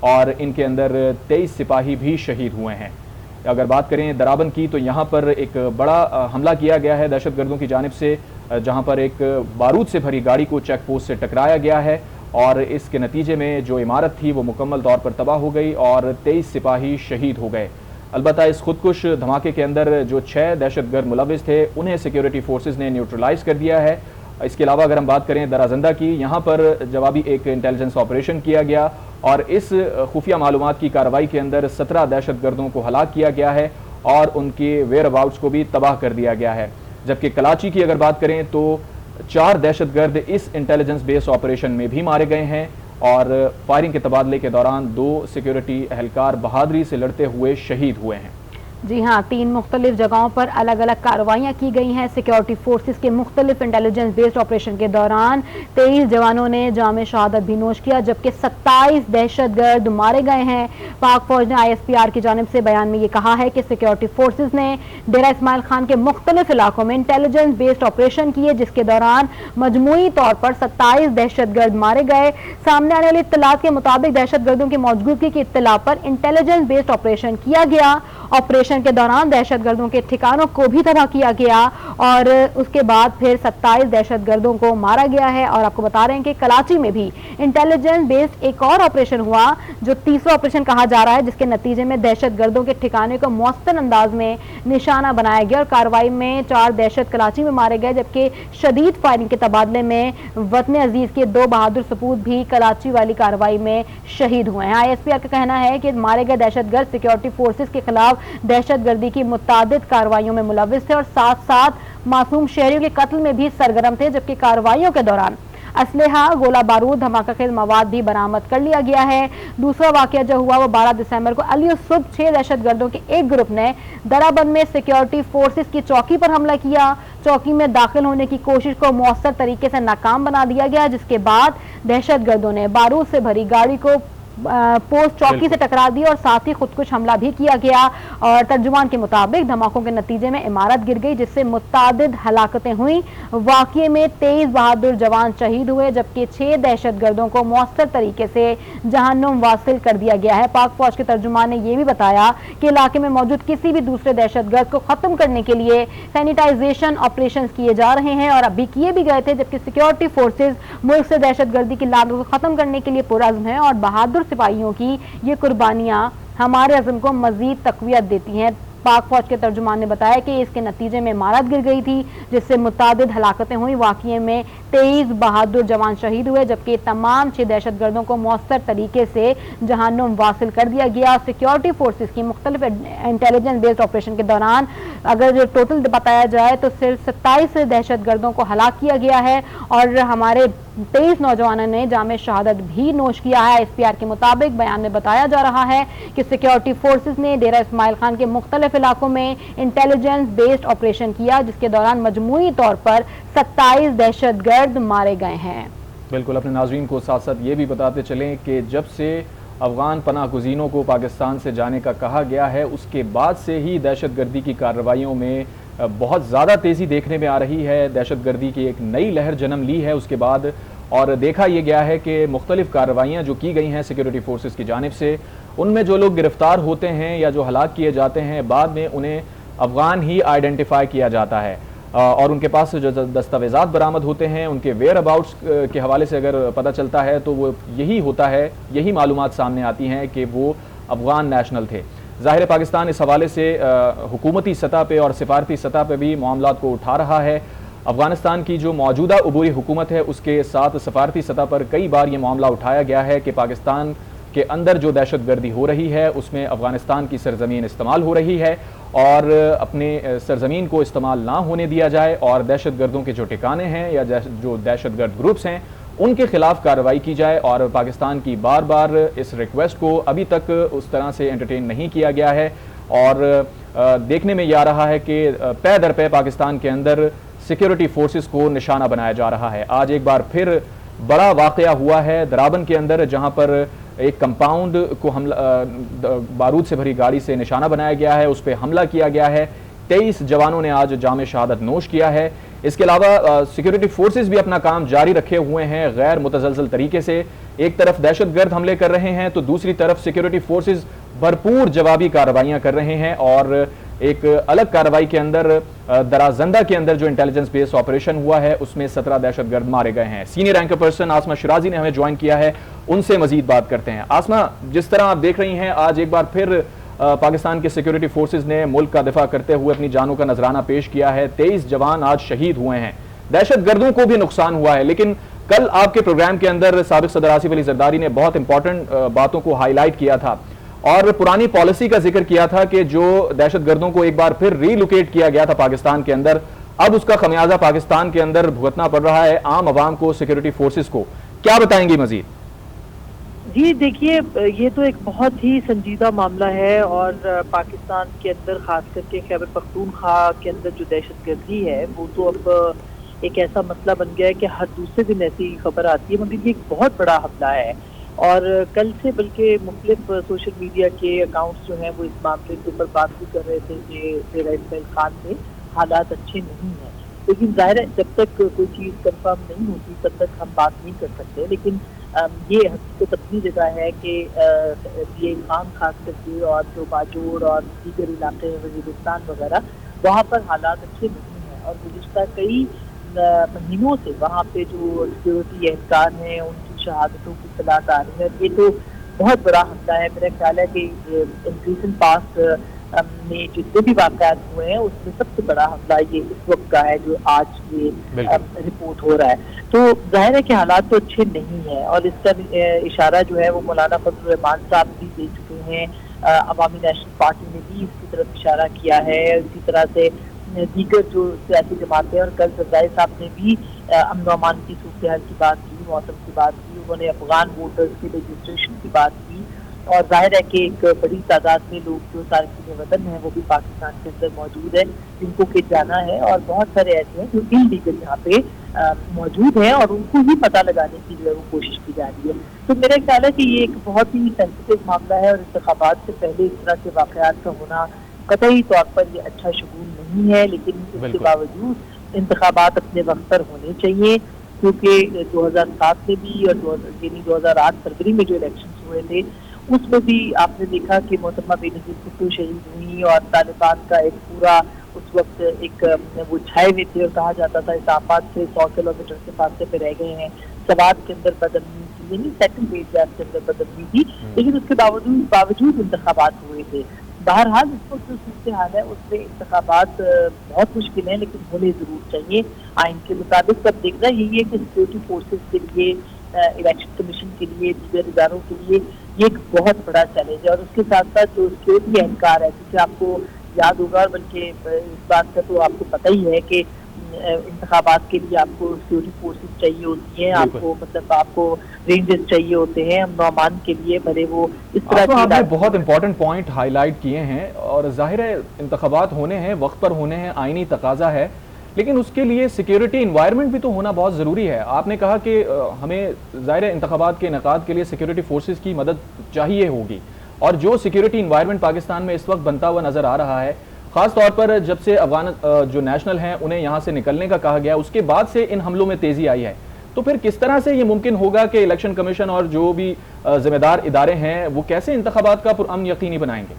اور ان کے اندر 23 سپاہی بھی شہید ہوئے ہیں۔ اگر بات کریں درابن کی تو یہاں پر ایک بڑا حملہ کیا گیا ہے دہشت گردوں کی جانب سے، جہاں پر ایک بارود سے بھری گاڑی کو چیک پوسٹ سے ٹکرایا گیا ہے اور اس کے نتیجے میں جو عمارت تھی وہ مکمل طور پر تباہ ہو گئی اور 23 سپاہی شہید ہو گئے۔ البتہ اس خودکش دھماکے کے اندر جو 6 دہشت گرد ملوث تھے انہیں سیکیورٹی فورسز نے نیوٹرلائز کر دیا ہے۔ اس کے علاوہ اگر ہم بات کریں درازندہ کی، یہاں پر جوابی ایک انٹیلیجنس آپریشن کیا گیا اور اس خفیہ معلومات کی کارروائی کے اندر 17 دہشت گردوں کو ہلاک کیا گیا ہے اور ان کے ویئر اباؤٹس کو بھی تباہ کر دیا گیا ہے۔ جبکہ کلاچی کی اگر بات کریں تو 4 دہشت گرد اس انٹیلیجنس بیس آپریشن میں بھی مارے گئے ہیں اور فائرنگ کے تبادلے کے دوران 2 سیکیورٹی اہلکار بہادری سے لڑتے ہوئے شہید ہوئے ہیں۔ جی ہاں، 3 مختلف جگہوں پر الگ الگ کارروائیاں کی گئی ہیں۔ سیکیورٹی فورسز کے مختلف انٹیلیجنس بیسڈ آپریشن کے دوران 23 جوانوں نے جام شہادت بھی نوش کیا، جبکہ 27 دہشت گرد مارے گئے ہیں۔ پاک فوج نے ISPR کی جانب سے بیان میں یہ کہا ہے کہ سیکیورٹی فورسز نے ڈیرہ اسماعیل خان کے مختلف علاقوں میں انٹیلیجنس بیسڈ آپریشن کیے، جس کے دوران مجموعی طور پر 27 دہشت گرد مارے گئے۔ سامنے آنے والی اطلاعات کے مطابق دہشت گردوں کی موجودگی کی اطلاع پر انٹیلیجنس بیسڈ آپریشن کیا گیا۔ آپریشن کے دوران دہشت گردوں کے ٹھکانوں کو بھی تباہ کیا گیا اور اس کے بعد پھر 27 دہشت گردوں کو مارا گیا ہے۔ اور آپ کو بتا رہے ہیں کہ کراچی میں بھی انٹیلیجنس بیسڈ ایک اور آپریشن ہوا جو تیسرا آپریشن کہا جا رہا ہے، جس کے نتیجے میں دہشت گردوں کے ٹھکانے کو مؤثر انداز میں نشانہ بنایا گیا اور کارروائی میں 4 دہشت کراچی میں مارے گئے، جبکہ شدید فائرنگ کے تبادلے میں وطن عزیز کے 2 بہادر سپوت بھی کراچی والی کارروائی میں شہید ہوئے ہیں۔ ISPR کا کہنا ہے کہ مارے گئے دہشت گرد سیکیورٹی فورسز کے خلاف دہشت گردی کی متعدد کارروائیوں میں ملوث تھے اور ساتھ ساتھ معصوم شہریوں کے قتل میں بھی سرگرم تھے، جبکہ کارروائیوں کے دوران اسلحہ، گولہ بارود، دھماکہ خیز مواد بھی برآمد کر لیا گیا ہے۔ دوسرا واقعہ جو ہوا وہ 12 دسمبر کو علی الصبح 6 دہشت گردوں کے ایک گروپ نے درابند میں سیکیورٹی فورسز کی چوکی پر حملہ کیا۔ چوکی میں داخل ہونے کی کوشش کو مؤثر طریقے سے ناکام بنا دیا گیا، جس کے بعد دہشت گردوں نے بارود سے بھری گاڑی کو پوسٹ چوکی سے ٹکرا دی اور ساتھ ہی خودکش حملہ بھی کیا گیا اور ترجمان کے مطابق دھماکوں کے نتیجے میں عمارت گر گئی، جس سے متعدد ہلاکتیں ہوئیں۔ واقعے میں 23 بہادر جوان شہید ہوئے، جبکہ 6 دہشت گردوں کو مؤثر طریقے سے جہنم واصل کر دیا گیا ہے۔ پاک فوج کے ترجمان نے یہ بھی بتایا کہ علاقے میں موجود کسی بھی دوسرے دہشت گرد کو ختم کرنے کے لیے سینیٹائزیشن آپریشنز کیے جا رہے ہیں اور ابھی کیے بھی گئے تھے، جبکہ سیکیورٹی فورسز ملک سے دہشت گردی کی لاگت کو ختم کرنے کے لیے پرعزم ہیں اور بہادر سپاہیوں کی یہ قربانیاں ہمارے عزم کو مزید تقویت دیتی ہیں۔ پاک فوج کے ترجمان نے بتایا کہ اس کے نتیجے میں عمارت گر گئی تھی، جس سے متعدد ہلاکتیں ہوئیں۔ واقعے میں 23 بہادر جوان شہید ہوئے، جبکہ تمام 6 دہشت گردوں کو مؤثر طریقے سے جہنم واصل کر دیا گیا۔ سیکیورٹی فورسز کی مختلف انٹیلیجنس بیسڈ آپریشن کے دوران اگر ٹوٹل بتایا جائے تو صرف 27 دہشت گردوں کو ہلاک کیا گیا ہے اور ہمارے 23 نوجوانوں نے جام شہادت بھی نوش کیا ہے۔ ISPR کے مطابق بیان میں بتایا جا رہا ہے کہ سیکیورٹی فورسز نے ڈیرہ اسماعیل خان کے مختلف علاقوں میں انٹیلیجنس بیسڈ آپریشن کیا، جس کے دوران مجموعی طور پر 27 دہشت گرد مارے گئے ہیں۔ بالکل، اپنے ناظرین کو ساتھ ساتھ یہ بھی بتاتے چلیں کہ جب سے افغان پناہ گزینوں کو پاکستان سے جانے کا کہا گیا ہے، اس کے بعد سے ہی دہشت گردی کی کارروائیوں میں بہت زیادہ تیزی دیکھنے میں آ رہی ہے۔ دہشت گردی کی ایک نئی لہر جنم لی ہے اس کے بعد، اور دیکھا یہ گیا ہے کہ مختلف کارروائیاں جو کی گئی ہیں سیکیورٹی فورسز کی جانب سے، ان میں جو لوگ گرفتار ہوتے ہیں یا جو ہلاک کیے جاتے ہیں بعد میں انہیں افغان ہی آئیڈینٹیفائی کیا جاتا ہے اور ان کے پاس جو دستاویزات برآمد ہوتے ہیں ان کے ویئر اباؤٹس کے حوالے سے اگر پتہ چلتا ہے تو وہ یہی ہوتا ہے، یہی معلومات سامنے آتی ہیں کہ وہ افغان نیشنل تھے۔ ظاہر پاکستان اس حوالے سے حکومتی سطح پہ اور سفارتی سطح پہ بھی معاملات کو اٹھا رہا ہے۔ افغانستان کی جو موجودہ عبوری حکومت ہے اس کے ساتھ سفارتی سطح پر کئی بار یہ معاملہ اٹھایا گیا ہے کہ پاکستان کے اندر جو دہشت گردی ہو رہی ہے اس میں افغانستان کی سرزمین استعمال ہو رہی ہے اور اپنے سرزمین کو استعمال نہ ہونے دیا جائے اور دہشت گردوں کے جو ٹھکانے ہیں یا جو دہشت گرد گروپس ہیں ان کے خلاف کارروائی کی جائے، اور پاکستان کی بار بار اس ریکویسٹ کو ابھی تک اس طرح سے انٹرٹین نہیں کیا گیا ہے اور دیکھنے میں یہ آ رہا ہے کہ پے در پے پاکستان کے اندر سیکیورٹی فورسز کو نشانہ بنایا جا رہا ہے۔ آج ایک بار پھر بڑا واقعہ ہوا ہے درابن کے اندر، جہاں پر ایک کمپاؤنڈ کو بارود سے بھری گاڑی سے نشانہ بنایا گیا ہے، اس پہ حملہ کیا گیا ہے۔ 23 جوانوں نے آج جام شہادت نوش کیا ہے۔ اس کے علاوہ سیکیورٹی فورسز بھی اپنا کام جاری رکھے ہوئے ہیں غیر متزلزل طریقے سے۔ ایک طرف دہشت گرد حملے کر رہے ہیں تو دوسری طرف سیکیورٹی فورسز بھرپور جوابی کارروائیاں کر رہے ہیں، اور ایک الگ کارروائی کے اندر درازندہ کے اندر جو انٹیلیجنس بیس آپریشن ہوا ہے اس میں 17 دہشت گرد مارے گئے ہیں۔ سینئر اینکر پرسن آسمہ شرازی نے ہمیں جوائن کیا ہے، ان سے مزید بات کرتے ہیں۔ آسمہ، جس طرح آپ دیکھ رہی ہیں آج ایک بار پھر پاکستان کے سیکیورٹی فورسز نے ملک کا دفاع کرتے ہوئے اپنی جانوں کا نذرانہ پیش کیا ہے۔ 23 جوان آج شہید ہوئے ہیں، دہشت گردوں کو بھی نقصان ہوا ہے، لیکن کل آپ کے پروگرام کے اندر سابق صدر آصف علی زرداری نے بہت امپورٹنٹ باتوں کو ہائی لائٹ کیا تھا اور پرانی پالیسی کا ذکر کیا تھا کہ جو دہشت گردوں کو ایک بار پھر ری لوکیٹ کیا گیا تھا پاکستان کے اندر، اب اس کا خمیازہ پاکستان کے اندر بھگتنا پڑ رہا ہے عام عوام کو، سیکیورٹی فورسز کو۔ کیا بتائیں گی مزید؟ جی دیکھیے، یہ تو ایک بہت ہی سنجیدہ معاملہ ہے، اور پاکستان کے اندر خاص کر کے خیبر پختونخوا کے اندر جو دہشت گردی ہے وہ تو اب ایک ایسا مسئلہ بن گیا ہے کہ ہر دوسرے دن ایسی خبر آتی ہے، مگر یہ ایک بہت بڑا حملہ ہے۔ اور کل سے بلکہ مختلف سوشل میڈیا کے اکاؤنٹس جو ہیں وہ اس معاملے کے اوپر بات بھی کر رہے تھے کہ ڈیرہ اسماعیل خان میں حالات اچھے نہیں ہیں، لیکن ظاہر ہے جب تک کوئی چیز کنفرم نہیں ہوتی تب تک ہم بات نہیں کر سکتے۔ لیکن یہ حقیقت اپنی جگہ ہے کہ یہ خان خاص کر کے اور جو باجوڑ اور دیگر علاقے وزیرستان وغیرہ وہاں پر حالات اچھے نہیں ہیں، اور گزشتہ کئی مہینوں سے وہاں پہ جو سیکیورٹی اہلکار ہیں ان کی شہادتوں کی اطلاعات آ رہی ہے۔ یہ تو بہت بڑا حملہ ہے۔ میرا خیال ہے کہ ریسنٹ پاسٹ میں جتنے بھی واقعات ہوئے ہیں اس میں سب سے بڑا حملہ یہ اس وقت کا ہے جو آج یہ رپورٹ ہو رہا ہے۔ تو ظاہر ہے کہ حالات تو اچھے نہیں ہیں، اور اس کا اشارہ جو ہے وہ مولانا فضل الرحمان صاحب بھی دے چکے ہیں، عوامی نیشنل پارٹی نے بھی اس کی طرف اشارہ کیا ہے، اسی طرح سے دیگر جو سیاسی جماعتیں، اور کل زرداری صاحب نے بھی امن و امان کی صورتحال کی بات کی، موسم کی بات کی، انہوں نے افغان ووٹرز کی رجسٹریشن کی بات کی، اور ظاہر ہے کہ ایک بڑی تعداد میں لوگ جو تارکین وطن ہیں وہ بھی پاکستان کے اندر موجود ہیں جن کو کہ جانا ہے، اور بہت سارے ایسے ہیں جو انلیگل یہاں پہ موجود ہیں اور ان کو ہی پتہ لگانے کی جو ہے وہ کوشش کی جا رہی ہے۔ تو میرا خیال ہے کہ یہ ایک بہت ہی سینسیٹیو معاملہ ہے، اور انتخابات سے پہلے اس طرح کے واقعات کا ہونا قطعی طور پر یہ اچھا شگون نہیں ہے، لیکن اس کے باوجود انتخابات اپنے وقت پر ہونے چاہیے، کیونکہ 2007 میں بھی اور 2008 فروری میں جو الیکشنز ہوئے تھے اس میں بھی آپ نے دیکھا کہ محترمہ بے نظیر بھٹو شہید ہوئی، اور طالبان کا ایک پورا اس وقت ایک وہ چھائے ہوئے تھے، اور کہا جاتا تھا اسلام آباد سے 100 کلومیٹر کے فاصلے پہ رہ گئے ہیں۔ سوات کے اندر بدامنی تھی، یعنی سیکنڈ پیج کے اندر بدامنی تھی، لیکن اس کے باوجود انتخابات ہوئے تھے۔ بہرحال اس وقت جو صورتحال ہے اس میں انتخابات بہت مشکل ہیں، لیکن ہونے ضرور چاہیے آئین کے مطابق۔ سب دیکھنا یہی ہے کہ سیکیورٹی فورسز کے لیے، الیکشن کمیشن کے لیے، دیگر اداروں کے لیے یہ ایک بہت بڑا چیلنج ہے، اور اس کے ساتھ ساتھ جو سیکیورٹی اہلکار ہے، کیونکہ آپ کو یاد ہوگا، اور بلکہ اس بات کا تو آپ کو پتہ ہی ہے کہ انتخابات کے لیے آپ کو سیکیورٹی فورسز چاہیے ہوتی ہیں، آپ کو مطلب آپ کو رینجرز چاہیے ہوتے ہیں امن و امان کے لیے، بھلے وہ اس طرح کی۔ آپ نے بہت امپورٹنٹ پوائنٹ ہائی لائٹ کیے ہیں، اور ظاہر ہے انتخابات ہونے ہیں، وقت پر ہونے ہیں، آئینی تقاضا ہے، لیکن اس کے لیے سیکیورٹی انوائرمنٹ بھی تو ہونا بہت ضروری ہے۔ آپ نے کہا کہ ہمیں ظاہر ہے انتخابات کے انعقاد کے لیے سیکیورٹی فورسز کی مدد چاہیے ہوگی، اور جو سیکیورٹی انوائرمنٹ پاکستان میں اس وقت بنتا ہوا نظر آ رہا ہے، خاص طور پر جب سے افغان جو نیشنل ہیں انہیں یہاں سے نکلنے کا کہا گیا، اس کے بعد سے ان حملوں میں تیزی آئی ہے، تو پھر کس طرح سے یہ ممکن ہوگا کہ الیکشن کمیشن اور جو بھی ذمہ دار ادارے ہیں وہ کیسے انتخابات کا پرامن یقینی بنائیں گے؟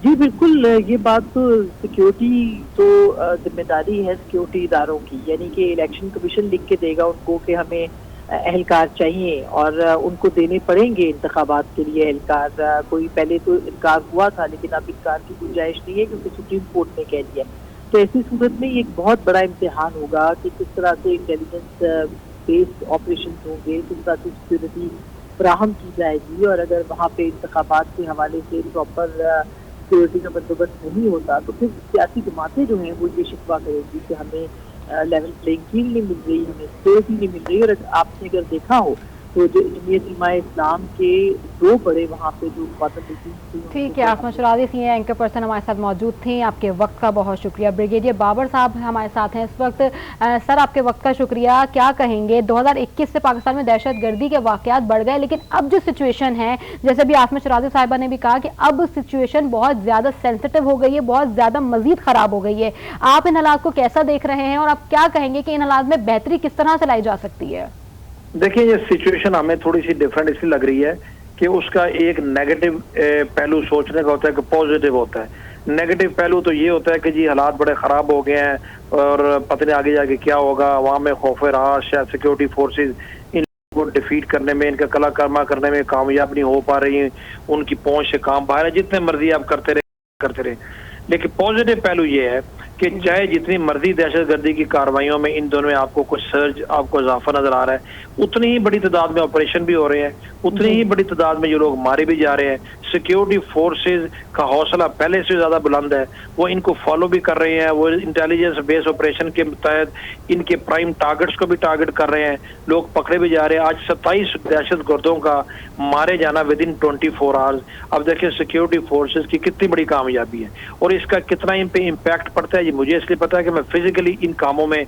جی بالکل، یہ بات تو سیکیورٹی تو ذمہ داری ہے سیکیورٹی اداروں کی، یعنی کہ الیکشن کمیشن لکھ کے دے گا ان کو کہ ہمیں اہلکار چاہیے، اور ان کو دینے پڑیں گے انتخابات کے لیے اہلکار۔ کوئی پہلے تو انکار ہوا تھا، لیکن اب انکار کی گنجائش نہیں ہے کیونکہ سپریم کورٹ نے کہہ دیا۔ تو ایسی صورت میں یہ ایک بہت بڑا امتحان ہوگا کہ کس طرح سے انٹیلیجنس بیسڈ آپریشنز ہوں گے، کس طرح سے سیکیورٹی فراہم کی جائے گی، اور اگر وہاں پہ انتخابات کے حوالے سے پراپر سیکیورٹی کا بندوبست نہیں ہوتا تو پھر سیاسی جماعتیں جو ہیں وہ یہ شکوہ کرے گی کہ ہمیں لیول پلینگ فیلڈ نہیں مل رہی، ہمیں سیکیورٹی نہیں مل رہی۔ اور آپ نے اگر دیکھا ہو تو جمعیت علماء اسلام کے 2 بڑے وہاں پہ جو قوانین تھی. ٹھیک ہے، آسما شرازی سی ہیں، اینکر پرسن ہمارے ساتھ موجود تھیں. آپ کے وقت کا بہت شکریہ. بریگیڈیئر بابر صاحب ہمارے ساتھ ہیں اس وقت. سر آپ کے وقت کا شکریہ. کیا کہیں گے 2021 سے پاکستان میں دہشت گردی کے واقعات بڑھ گئے، لیکن اب جو سچویشن ہے جیسے بھی آسما شرازی صاحبہ نے بھی کہا کہ اب سچویشن بہت زیادہ سینسٹیو ہو گئی ہے، بہت زیادہ مزید خراب ہو گئی ہے. آپ ان حالات کو کیسا دیکھ رہے ہیں اور آپ کیا کہیں گے کہ ان حالات میں بہتری کس طرح سے لائی جا سکتی ہے؟ دیکھیں یہ سچویشن ہمیں تھوڑی سی ڈفرینٹ اس لیے لگ رہی ہے کہ اس کا ایک نیگیٹو پہلو سوچنے کا ہوتا ہے کہ پازیٹیو ہوتا ہے. نیگیٹو پہلو تو یہ ہوتا ہے کہ جی حالات بڑے خراب ہو گئے ہیں اور پتہ نہیں آگے جا کے کیا ہوگا، عوام میں خوف راز، شاید سیکورٹی فورسز ان کو ڈیفیٹ کرنے میں، ان کا کلا کرما کرنے میں کامیاب نہیں ہو پا رہی ہیں، ان کی پہنچ سے کام باہر ہے. جتنے مرضی آپ کرتے رہے. لیکن پازیٹیو پہلو یہ ہے کہ چاہے جتنی مرضی دہشت گردی کی کارروائیوں میں ان دونوں میں آپ کو کچھ سرج، آپ کو اضافہ نظر آ رہا ہے، اتنی ہی بڑی تعداد میں آپریشن بھی ہو رہے ہیں، اتنی ہی بڑی تعداد میں جو لوگ مارے بھی جا رہے ہیں. سیکیورٹی فورسز کا حوصلہ پہلے سے زیادہ بلند ہے، وہ ان کو فالو بھی کر رہے ہیں، وہ انٹیلیجنس بیس آپریشن کے تحت ان کے پرائم ٹارگٹس کو بھی ٹارگٹ کر رہے ہیں، لوگ پکڑے بھی جا رہے ہیں. آج 27 دہشت گردوں کا مارے جانا ود ان 24 آورز. اب دیکھیں سیکیورٹی فورسز کی کتنی بڑی کامیابی ہے اور اس کا کتنا ان پہ امپیکٹ پڑتا ہے. یہ مجھے اس لیے پتا ہے کہ میں فزیکلی ان کاموں میں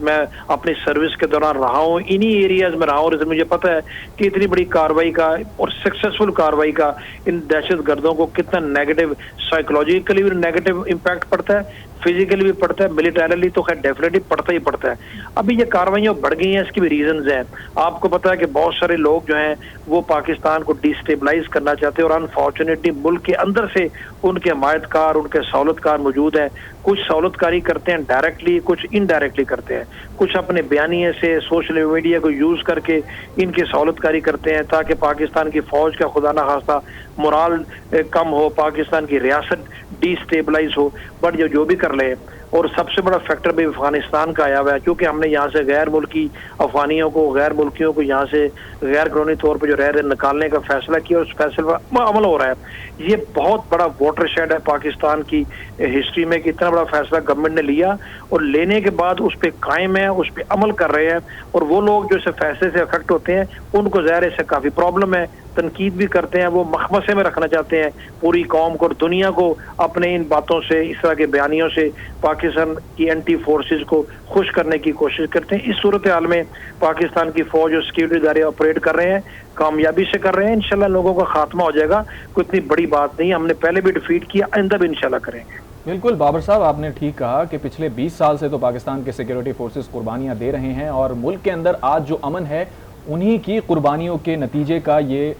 میں اپنی سروس کے دوران رہا ہوں، انہی ایریاز میں رہا ہوں، اور مجھے پتا ہے کہ اتنی بڑی کاروائی کا اور سکسیسفل کاروائی کا ان دہشت گردوں کو کتنا نیگیٹو، سائیکولوجیکلی بھی نیگیٹو امپیکٹ پڑتا ہے، فزیکلی بھی پڑتا ہے، ملیٹریلی تو خیر ڈیفینیٹلی پڑتا ہی پڑتا ہے. ابھی یہ کاروائیاں بڑھ گئی ہیں، اس کی بھی ریزنز ہیں. آپ کو پتا ہے کہ بہت سارے لوگ جو ہیں وہ پاکستان کو ڈی اسٹیبلائز کرنا چاہتے ہیں اور انفارچونیٹلی ملک کے اندر سے ان کے حمایت کار، ان کے سہولت کار موجود ہیں. کچھ سہولت کاری کرتے ہیں ڈائریکٹلی، کچھ انڈائریکٹلی کرتے ہیں. کچھ اپنے بیانیے سے سوشل میڈیا کو یوز کر کے ان کی سہولت کاری کرتے ہیں تاکہ پاکستان کی فوج کا خدا نہ خواستہ مورال کم ہو، پاکستان کی ریاست ڈی اسٹیبلائز ہو. بٹ جو بھی کر لے، اور سب سے بڑا فیکٹر بھی افغانستان کا آیا ہوا ہے، کیونکہ ہم نے یہاں سے غیر ملکی افغانیوں کو، غیر ملکیوں کو یہاں سے غیر قانونی طور پہ جو رہ رہے نکالنے کا فیصلہ کیا اور اس فیصلے پر عمل ہو رہا ہے. یہ بہت بڑا واٹر شیڈ ہے پاکستان کی ہسٹری میں کہ اتنا بڑا فیصلہ گورنمنٹ نے لیا اور لینے کے بعد اس پہ قائم ہے، اس پہ عمل کر رہے ہیں. اور وہ لوگ جو اس فیصلے سے افیکٹ ہوتے ہیں ان کو ظاہر سے کافی پرابلم ہے، تنقید بھی کرتے ہیں، وہ مخمصے میں رکھنا چاہتے ہیں پوری قوم کو اور دنیا کو اپنے ان باتوں سے، اس طرح کے بیانیوں سے پاکستان کی اینٹی فورسز کو خوش کرنے کی کوشش کرتے ہیں. اس صورتحال میں پاکستان کی فوج اور سیکورٹی ادارے آپریٹ کر رہے ہیں، کامیابی سے کر رہے ہیں. انشاءاللہ لوگوں کا خاتمہ ہو جائے گا، کوئی اتنی بڑی بات نہیں، ہم نے پہلے بھی ڈیفیٹ کیا، آئندہ بھی انشاءاللہ کریں گے. بالکل بابر صاحب، آپ نے ٹھیک کہا کہ پچھلے 20 سال سے تو پاکستان کے سیکیورٹی فورسز قربانیاں دے رہے ہیں اور ملک کے اندر آج جو امن ہے انہی کی قربانیوں کے نتیجے کا یہ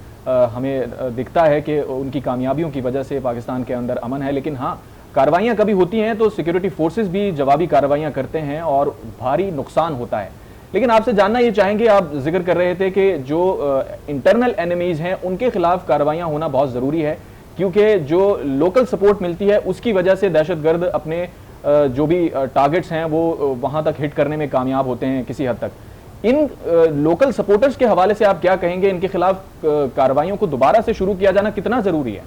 ہمیں دکھتا ہے کہ ان کی کامیابیوں کی وجہ سے پاکستان کے اندر امن ہے. لیکن ہاں، کارروائیاں کبھی ہوتی ہیں تو سیکیورٹی فورسز بھی جوابی کارروائیاں کرتے ہیں اور بھاری نقصان ہوتا ہے. لیکن آپ سے جاننا یہ چاہیں گے، آپ ذکر کر رہے تھے کہ جو انٹرنل اینیمیز ہیں ان کے خلاف کارروائیاں ہونا بہت ضروری ہے، کیونکہ جو لوکل سپورٹ ملتی ہے اس کی وجہ سے دہشت گرد اپنے جو بھی ٹارگٹس ہیں وہ وہاں تک ہٹ کرنے میں کامیاب ہوتے ہیں کسی حد تک. ان لوکل سپورٹرز کے حوالے سے آپ کیا کہیں گے؟ ان کے خلاف کارروائیوں کو دوبارہ سے شروع کیا جانا کتنا ضروری ہے؟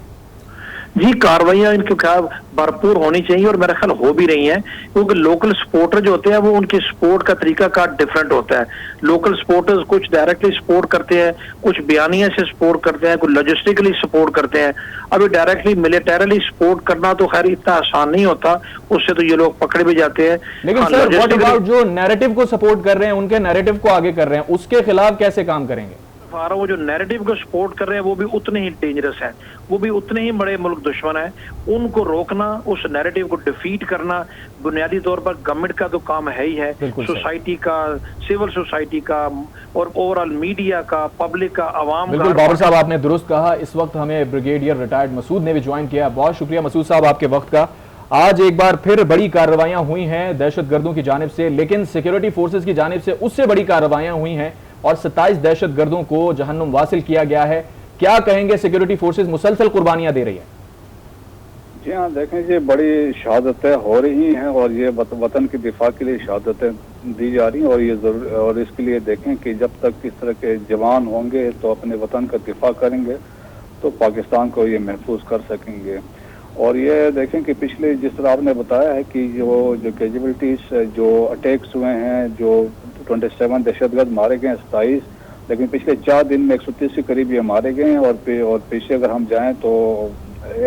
جی کارروائیاں ان کے خلاف بھرپور ہونی چاہیے اور میرا خیال ہو بھی رہی ہیں، کیونکہ لوکل سپورٹر جو ہوتے ہیں وہ ان کی سپورٹ کا طریقہ کار ڈیفرنٹ ہوتا ہے. لوکل سپورٹرز کچھ ڈائریکٹلی سپورٹ کرتے ہیں، کچھ بیانیے سے سپورٹ کرتے ہیں، کچھ لاجسٹکلی سپورٹ کرتے ہیں. ابھی ڈائریکٹلی ملیٹریلی سپورٹ کرنا تو خیر اتنا آسان نہیں ہوتا، اس سے تو یہ لوگ پکڑے بھی جاتے ہیں. لیکن سر واٹ اباؤٹ جو نیریٹو کو سپورٹ کر رہے ہیں، ان کے نیریٹو کو آگے کر رہے ہیں، اس کے خلاف کیسے کام کریں گے؟ وہ جو نیریٹو کو سپورٹ کر رہے ہیں وہ بھی اتنے ہی ڈینجرس ہیں، وہ بھی اتنے ہی بڑے ملک دشمن ہیں. ان کو روکنا، اس نیریٹو کو ڈیفیٹ کرنا بنیادی طور پر گورنمنٹ کا تو کام ہے ہی ہے، سوسائٹی کا، سول سوسائٹی کا اور اوورال میڈیا کا، پبلک کا، عوام کا. بالکل بابر صاحب، آپ نے درست کہا. اس وقت ہمیں بریگیڈیئر ریٹائرڈ مسعود نے بھی جوائن کیا. بہت شکریہ مسعود صاحب آپ کے وقت کا. آج ایک بار پھر بڑی کارروائیاں ہوئی ہیں دہشت گردوں کی جانب سے، لیکن سیکیورٹی فورسز کی جانب سے اس سے بڑی کارروائیاں ہوئی ہیں اور 27 دہشت گردوں کو جہنم واصل کیا گیا ہے. کیا کہیں گے؟ سیکیورٹی فورسز مسلسل قربانیاں دے رہی ہیں. جی ہاں، دیکھیں یہ بڑی شہادتیں ہو رہی ہیں اور یہ وطن کی دفاع کے لیے شہادتیں دی جا رہی ہیں اور یہ ضرور، اور اس کے لیے دیکھیں کہ جب تک اس طرح کے جوان ہوں گے تو اپنے وطن کا دفاع کریں گے تو پاکستان کو یہ محفوظ کر سکیں گے. اور یہ دیکھیں کہ پچھلے جس طرح آپ نے بتایا ہے کہ جو کیجویلٹیز، جو اٹیکس ہوئے ہیں، جو 27 دہشت گرد مارے گئے ہیں 27، لیکن پچھلے 4 دن میں 130 کے قریب یہ مارے گئے ہیں، اور پیچھے اگر ہم جائیں تو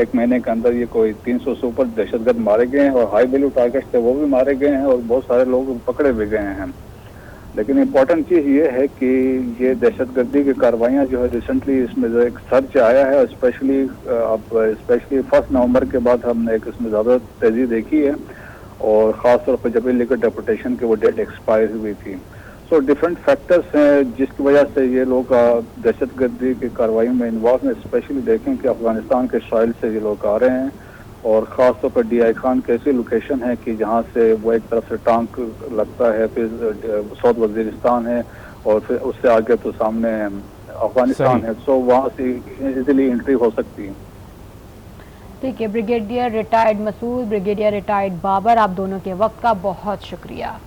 1 مہینے کے اندر یہ کوئی 300 سے اوپر دہشت گرد مارے گئے ہیں، اور ہائی ویلیو ٹارگیٹس تھے وہ بھی مارے گئے ہیں، اور بہت سارے لوگ پکڑے بھی گئے ہیں۔ لیکن امپورٹنٹ چیز یہ ہے کہ یہ دہشت گردی کی کارروائیاں جو ہے ریسنٹلی اس میں جو ایک سرچ آیا ہے، اسپیشلی 1 نومبر کے بعد ہم نے ایک اس میں زیادہ تیزی دیکھی ہے، اور خاص طور پر جب لیکر ڈیپوٹیشن کی وہ ڈیٹ ایکسپائر ہوئی تھی۔ سو ڈفرینٹ فیکٹرز ہیں جس کی وجہ سے یہ لوگ دہشت گردی کی کارروائیوں میں انوالو ہیں۔ اسپیشلی دیکھیں کہ افغانستان کے سوائل سے یہ لوگ آ رہے ہیں، اور خاص طور پر ڈی آئی خان کی ایسی لوکیشن ہے کہ جہاں سے وہ ایک طرف سے ٹانک لگتا ہے، پھر ساؤتھ وزیرستان ہے، اور پھر اس سے آگے تو سامنے افغانستان ہے، سو وہاں سے ایزیلی انٹری ہو سکتی ہے۔ ٹھیک ہے، بریگیڈیئر ریٹائرڈ مسعود، بریگیڈیئر ریٹائرڈ بابر، آپ دونوں کے وقت کا بہت شکریہ۔